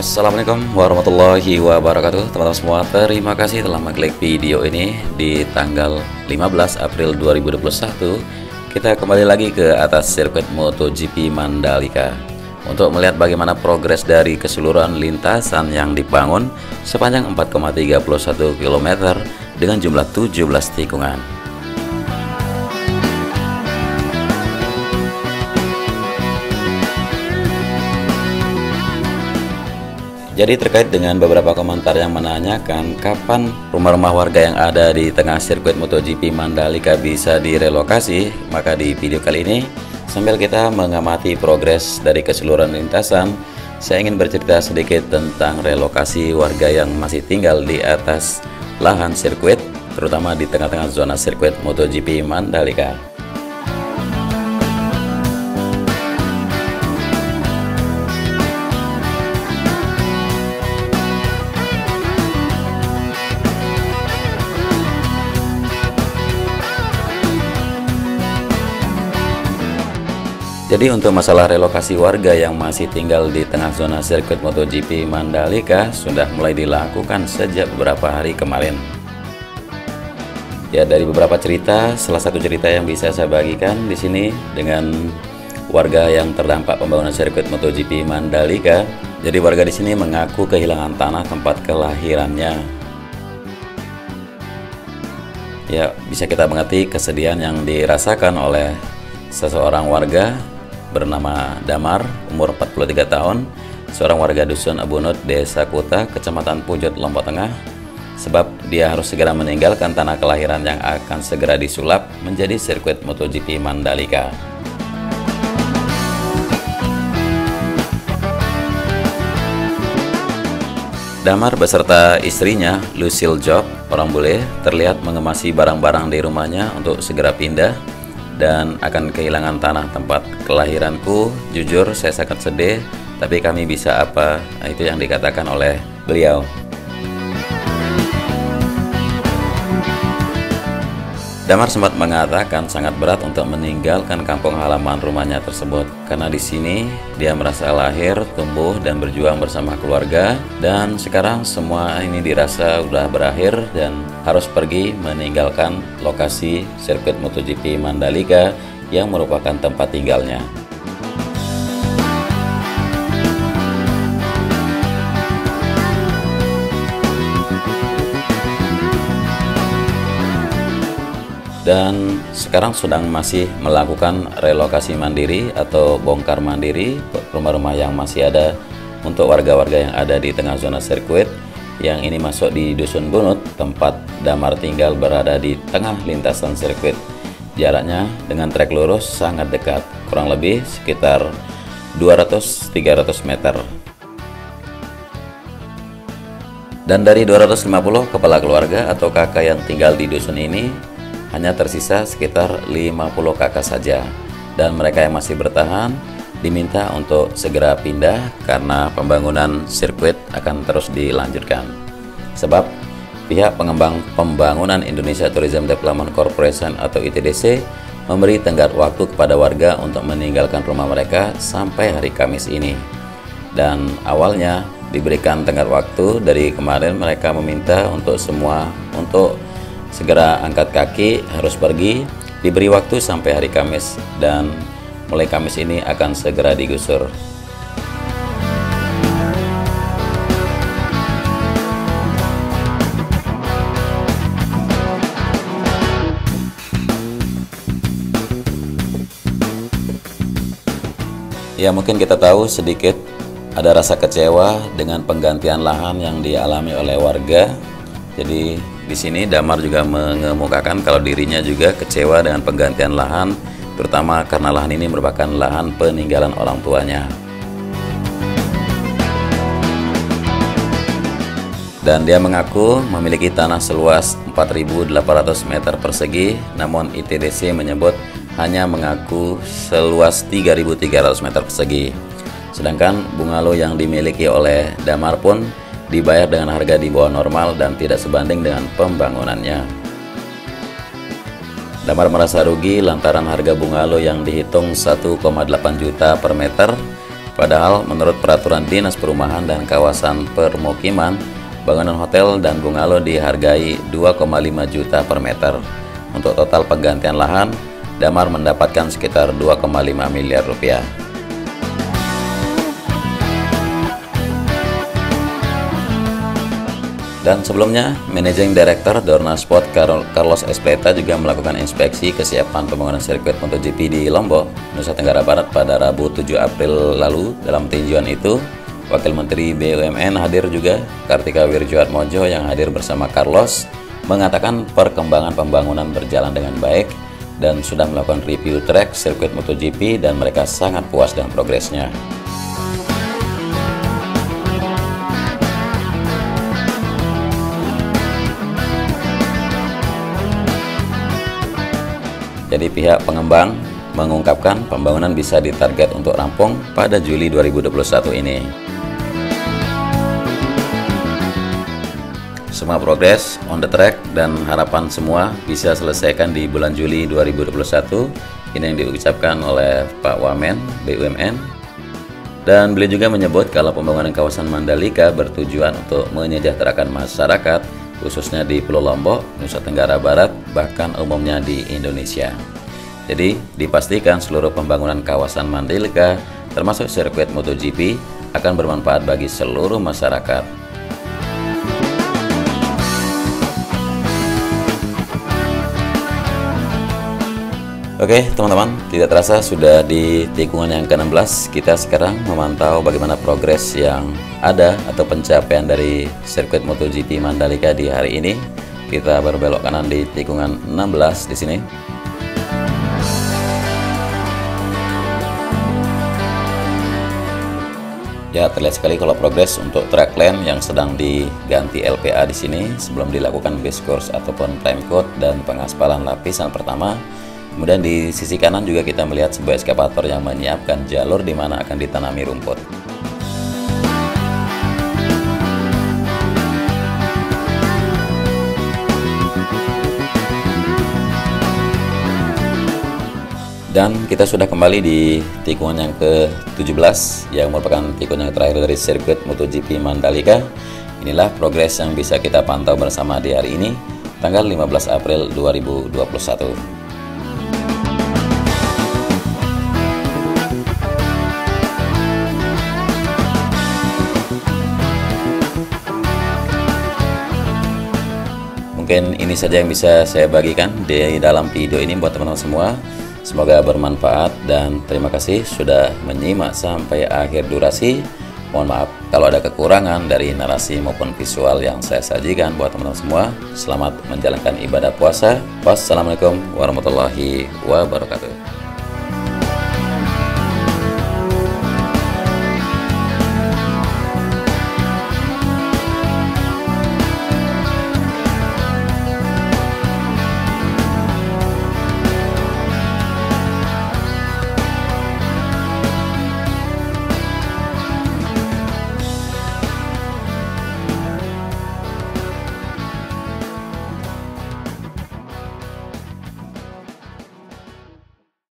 Assalamualaikum warahmatullahi wabarakatuh. Teman-teman semua, terima kasih telah mengklik video ini di tanggal 15 April 2021. Kita kembali lagi ke atas sirkuit MotoGP Mandalika untuk melihat bagaimana progres dari keseluruhan lintasan yang dibangun sepanjang 4,31 km dengan jumlah 17 tikungan. Jadi terkait dengan beberapa komentar yang menanyakan kapan rumah-rumah warga yang ada di tengah sirkuit MotoGP Mandalika bisa direlokasi, maka di video kali ini sambil kita mengamati progres dari keseluruhan lintasan, saya ingin bercerita sedikit tentang relokasi warga yang masih tinggal di atas lahan sirkuit, terutama di tengah-tengah zona sirkuit MotoGP Mandalika. Jadi untuk masalah relokasi warga yang masih tinggal di tengah zona sirkuit MotoGP Mandalika sudah mulai dilakukan sejak beberapa hari kemarin. Ya, dari beberapa cerita, salah satu cerita yang bisa saya bagikan di sini dengan warga yang terdampak pembangunan sirkuit MotoGP Mandalika. Jadi warga di sini mengaku kehilangan tanah tempat kelahirannya. Ya, bisa kita mengerti kesedihan yang dirasakan oleh seseorang warga bernama Damar, umur 43 tahun, seorang warga dusun Abunut, Desa Kuta, Kecamatan Pujut, Lombok Tengah, sebab dia harus segera meninggalkan tanah kelahiran yang akan segera disulap menjadi sirkuit MotoGP Mandalika. Damar beserta istrinya, Lucille Job, orang bule, terlihat mengemasi barang-barang di rumahnya untuk segera pindah dan akan kehilangan tanah tempat kelahiranku. Jujur saya sangat sedih, tapi kami bisa apa? Nah, itu yang dikatakan oleh beliau. Damar sempat mengatakan sangat berat untuk meninggalkan kampung halaman rumahnya tersebut karena di sini dia merasa lahir, tumbuh dan berjuang bersama keluarga, dan sekarang semua ini dirasa sudah berakhir dan harus pergi meninggalkan lokasi sirkuit MotoGP Mandalika yang merupakan tempat tinggalnya. Dan sekarang sedang masih melakukan relokasi mandiri atau bongkar mandiri rumah-rumah yang masih ada untuk warga-warga yang ada di tengah zona sirkuit. Yang ini masuk di Dusun Bunut, tempat Damar tinggal berada di tengah lintasan sirkuit. Jaraknya dengan trek lurus sangat dekat, kurang lebih sekitar 200-300 meter. Dan dari 250 kepala keluarga atau kakak yang tinggal di dusun ini, hanya tersisa sekitar 50 kakak saja, dan mereka yang masih bertahan diminta untuk segera pindah karena pembangunan sirkuit akan terus dilanjutkan. Sebab pihak pengembang pembangunan Indonesia Tourism Development Corporation atau ITDC memberi tenggat waktu kepada warga untuk meninggalkan rumah mereka sampai hari Kamis ini. Dan awalnya diberikan tenggat waktu dari kemarin, mereka meminta untuk semua untuk segera angkat kaki, harus pergi, diberi waktu sampai hari Kamis, dan mulai Kamis ini akan segera digusur. Ya, mungkin kita tahu sedikit ada rasa kecewa dengan penggantian lahan yang dialami oleh warga. Jadi di sini Damar juga mengemukakan kalau dirinya juga kecewa dengan penggantian lahan, terutama karena lahan ini merupakan lahan peninggalan orang tuanya. Dan dia mengaku memiliki tanah seluas 4.800 meter persegi, namun ITDC menyebut hanya mengaku seluas 3.300 meter persegi. Sedangkan bungalow yang dimiliki oleh Damar pun dibayar dengan harga di bawah normal dan tidak sebanding dengan pembangunannya. Damar merasa rugi lantaran harga bungalow yang dihitung 1,8 juta per meter Padahal menurut peraturan Dinas Perumahan dan Kawasan Permukiman, bangunan hotel dan bungalow dihargai 2,5 juta per meter. Untuk total penggantian lahan, Damar mendapatkan sekitar 2,5 miliar rupiah. Dan sebelumnya, Managing Director Dorna Sport Carlos Espleta juga melakukan inspeksi kesiapan pembangunan sirkuit MotoGP di Lombok, Nusa Tenggara Barat pada Rabu 7 April lalu. Dalam tinjauan itu, Wakil Menteri BUMN hadir juga. Kartika Wirjoatmojo yang hadir bersama Carlos mengatakan perkembangan pembangunan berjalan dengan baik dan sudah melakukan review track sirkuit MotoGP dan mereka sangat puas dengan progresnya. Jadi pihak pengembang mengungkapkan pembangunan bisa ditarget untuk rampung pada Juli 2021 ini. Semua progres on the track dan harapan semua bisa selesaikan di bulan Juli 2021. Ini yang diucapkan oleh Pak Wamen BUMN. Dan beliau juga menyebut kalau pembangunan kawasan Mandalika bertujuan untuk menyejahterakan masyarakat, khususnya di Pulau Lombok, Nusa Tenggara Barat, bahkan umumnya di Indonesia. Jadi, dipastikan seluruh pembangunan kawasan Mandalika, termasuk sirkuit MotoGP, akan bermanfaat bagi seluruh masyarakat. Oke teman-teman, tidak terasa sudah di tikungan yang ke-16. Kita sekarang memantau bagaimana progres yang ada atau pencapaian dari sirkuit MotoGP Mandalika di hari ini. Kita berbelok kanan di tikungan 16 di sini. Ya, terlihat sekali kalau progres untuk track lane yang sedang diganti LPA di sini sebelum dilakukan base course ataupun prime coat dan pengaspalan lapisan pertama. Kemudian di sisi kanan juga kita melihat sebuah eskavator yang menyiapkan jalur di mana akan ditanami rumput. Dan kita sudah kembali di tikungan yang ke-17 yang merupakan tikungan yang terakhir dari sirkuit MotoGP Mandalika. Inilah progres yang bisa kita pantau bersama di hari ini, tanggal 15 April 2021. Mungkin ini saja yang bisa saya bagikan di dalam video ini buat teman-teman semua. Semoga bermanfaat dan terima kasih sudah menyimak sampai akhir durasi. Mohon maaf kalau ada kekurangan dari narasi maupun visual yang saya sajikan buat teman-teman semua. Selamat menjalankan ibadah puasa. Wassalamualaikum warahmatullahi wabarakatuh.